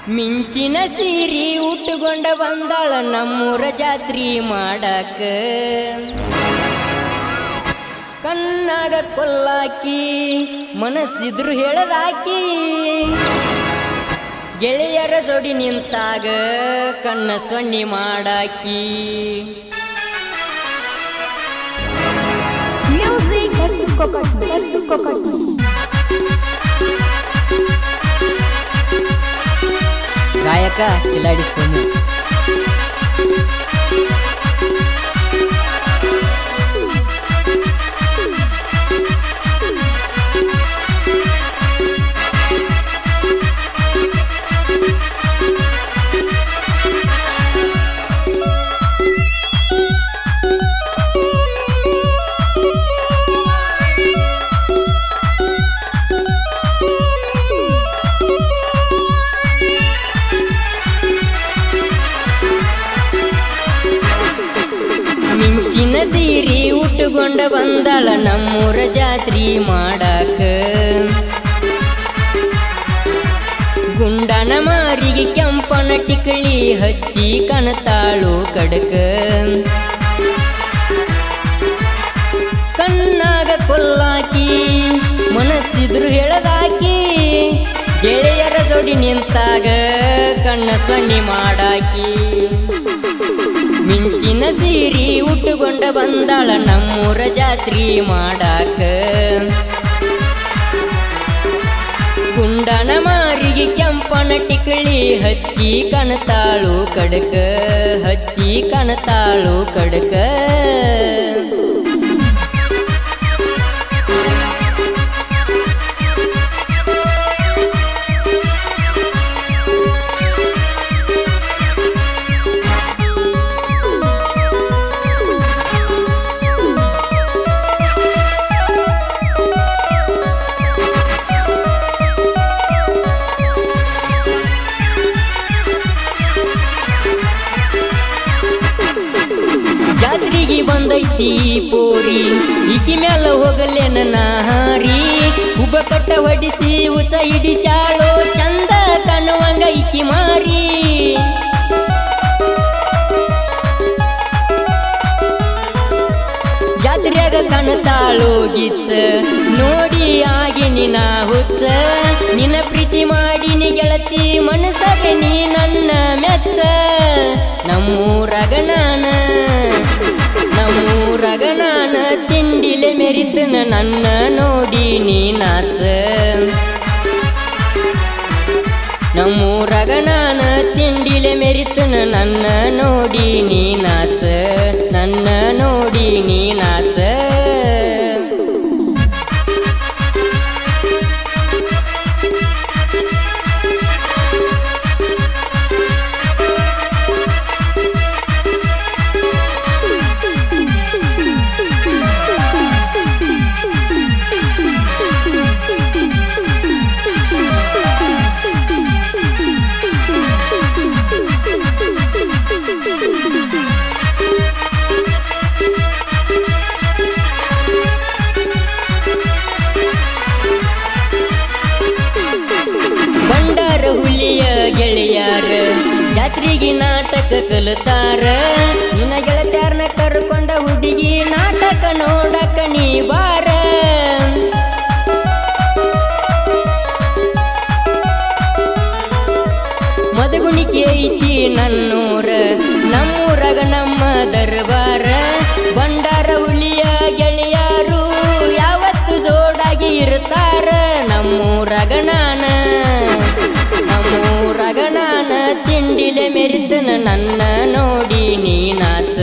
ಮಿಂಚಿನ ಸೀರಿ ಉಟ್ಟುಕೊಂಡ ಬಂದಾಳ ನಮ್ಮೂರ ಜಾತ್ರಿ ಮಾಡಾಕ ಕಣ್ಣಾಗ ಕೊಲ್ಲಾಕಿ ಮನಸ್ಸಿದ್ರು ಹೇಳದಾಕಿ ಗೆಳೆಯರ ಜೋಡಿ ನಿಂತಾಗ ಕಣ್ಣ ಸೊನ್ನಿ ಮಾಡಾಕಿ ಗಾಯಕ ಕಿಲಾಡಿ ಸೋಮು ಮಿಂಚಿನ ಸೀರಿ ಉಟ್ಟುಕೊಂಡ ಬಂದಾಳ ನಮ್ಮೂರ ಜಾತ್ರಿ ಮಾಡಾಕ ಗುಂಡನ ಮಾರಿಗೆ ಕೆಂಪನ ಟಿಕಳಿ ಹಚ್ಚಿ ಕಣತಾಳು ಕಡಕ ಕಣ್ಣಾಗ ಕೊಲ್ಲಾಕಿ ಮನಸ್ಸಿದ್ರು ಹೇಳದಾಕಿ ಗೆಳೆಯರ ಜೋಡಿ ನಿಂತಾಗ ಕಣ್ಣ ಸೊನ್ನಿ ಮಾಡಾಕಿ ಮಿಂಚಿನ ಸೀರಿ ಉಟ್ಟುಕೊಂಡ ಬಂದಾಳ ನಮ್ಮೂರ ಜಾತ್ರಿ ಮಾಡಾಕ ಗುಂಡನ ಮಾರಿಗೆ ಕೆಂಪನ ಟಿಕಳಿ ಹಚ್ಚಿ ಕಣತಾಳು ಕಡಕ ಹಚ್ಚಿ ಕಣತಾಳು ಕಡಕ ಜಾತ್ರೆಗೆ ಬಂದೈತಿ ಪೋರಿ ಈಕಿ ಮ್ಯಾಲ ಹೋಗಲೇನ ನಾರಿ ಹುಬ್ಬ ಕಟ್ಟ ಹೊಡಿಸಿ ಉಚ ಹಿಡಿಸಾಳೋ ಚಂದ ಕಾಣುವಂಗ ಈಕಿ ಮಾರಿ ಜಾತ್ರೆಯಾಗ ಕಾಣತಾಳೋ ಗಿಚ್ಚ ನೋಡಿ ಆಗಿ ನಿನ ಹುಚ್ಚ ನಿನ್ನ ಪ್ರೀತಿ ಮಾಡಿನಿ ಗೆಳತಿ ಮನಸ್ಸಾಗ ನೀ ನನ್ನ ಮೆಚ್ಚ ನಮ್ಮೂರಾಗ ನಾನ ತಿಂಡಿಲೆ ಮೆರಿತನ ನನ್ನ ನೋಡಿ ನೀ ನಾಚ ನಮ್ಮೂರಾಗ ನಾನ ತಿಂಡಿಲೆ ಮೆರಿತನ ನನ್ನ ನೋಡಿ ನೀ ನಾಚ ನನ್ನ ನೋಡಿ ನೀ ನಾಚ ಹುಲಿಯ ಗೆಳೆಯಾರ ಜಾತ್ರೆಗೆ ನಾಟಕ ಕಲಿತಾರ ನಿನ್ನ ಗೆಳತ್ಯಾರನ ಕರ್ಕೊಂಡ ಹುಡುಗಿ ನಾಟಕ ನೋಡಕ ನೀ ಬಾರ ಮದಗುಣಿಕೆ ಐತಿ ನನ್ನೂರ ನಮ್ಮೂರಾಗ ನಮ್ಮ ದರ್ಬಾರ ಬಂಡಾರ ಹುಲಿಯ ಗೆಳೆಯಾರು ಯಾವತ್ತು ಜೋಡಾಗಿ ಇರ್ತಾರ ನಮ್ಮೂರಾಗ ನಾನ ತಿಂಡಿಲೆ ಮೆರಿತನ ನನ್ನ ನೋಡಿ ನೀ ನಾಚ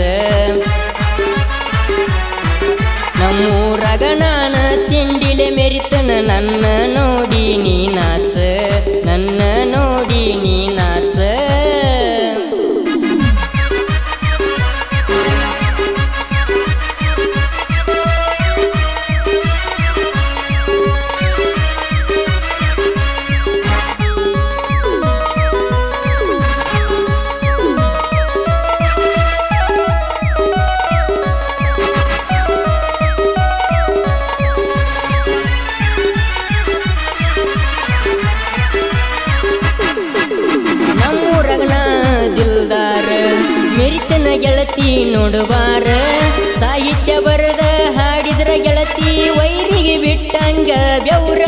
ನಮ್ಮೂರಾಗ ನಾನ ತಿಂಡಿಲೆ ಮೆರಿತನ ನನ್ನ ನೋಡಿ ನೀ ನಾಚ ನನ್ನ ನೋಡಿ ನೀ ನಾಚ ಗೆಳತಿ ನೋಡುವಾರ ಸಾಹಿತ್ಯ ಬರದ ಹಾಡಿದ್ರ ಗೆಳತಿ ವೈರಿಗೆ ಬಿಟ್ಟಂಗ ಬೆವ್ರ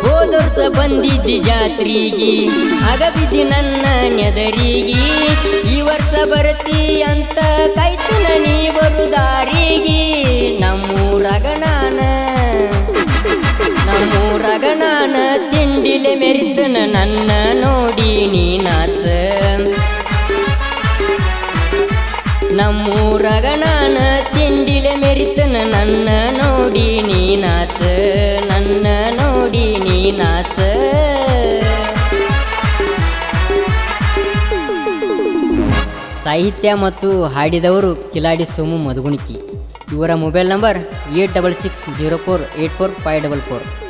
ಹೋದರ್ಸ ಬಂದಿದ್ದಿ ಜಾತ್ರಿಗಿ ಆಗ ಬಿದ್ದಿ ನನ್ನ ನೆದರಿಗಿ ಈ ವರ್ಷ ಬರ್ತಿ ಅಂತ ಕಾಯ್ತಿನ ನೀ ಬರುದಾರಿಗಿ ನಮ್ಮೂರಾಗ ನಾನ ತಿಂಡಿಲೆ ಮೆರಿತನ ನನ್ನ ನೋಡಿ ನೀ ನಾಚ ನಮ್ಮೂರಾಗ ನಾನ ತಿಂಡಿಲೆ ಮೆರಿತನ ನನ್ನ ನೋಡಿ ನೀ ನಾಚ ನನ್ನ ನೋಡಿ ನೀ ನಾಚ ಸಾಹಿತ್ಯ ಮತ್ತು ಹಾಡಿದವರು ಕಿಲಾಡಿ ಸೋಮು ಮಧುಗುಣಿಕಿ. ಇವರ ಮೊಬೈಲ್ ನಂಬರ್ 8660484544.